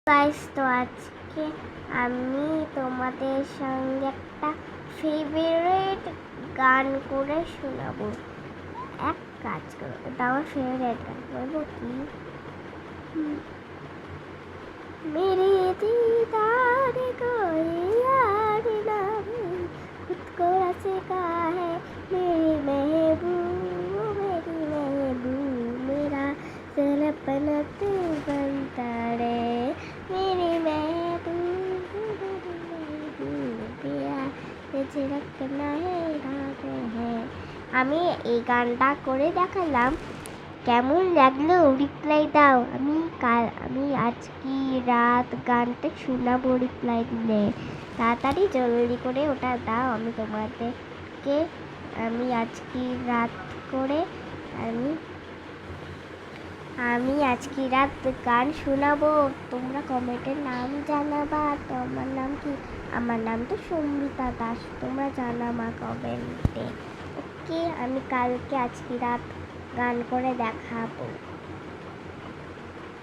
Guys, তো আজকে আমি তোমাদের সঙ্গে একটা ফেভারিট গান করে শোনাবো। এক কাজ করো, এটা আমার ফেভারিট গান, বলবো কি? मेरे दीदार को यार ना खुद को सिखा है मेरी महबूब मेरा सपना तू बनता रे मेरी महबूब मुझे रखना है रात है। আমি এই গানটা করে দেখালাম, কেমন লাগলো রিপ্লাই দাও। আমি আজকে রাত গানটা শোনাবো, রিপ্লাই দিলে তাড়াতাড়ি জলদি করে ওটা দাও। আমি আজকে রাত করে আমি আজকে রাত গান শোনাবো। তোমরা কমেন্টের নাম জানাবা। তো আমার নাম কি? আমার নাম তো সম্বিতা দাস। তোমরা জানাবা কমেন্টে। ওকে, আমি কালকে আজকে রাত গান করে দেখাবো।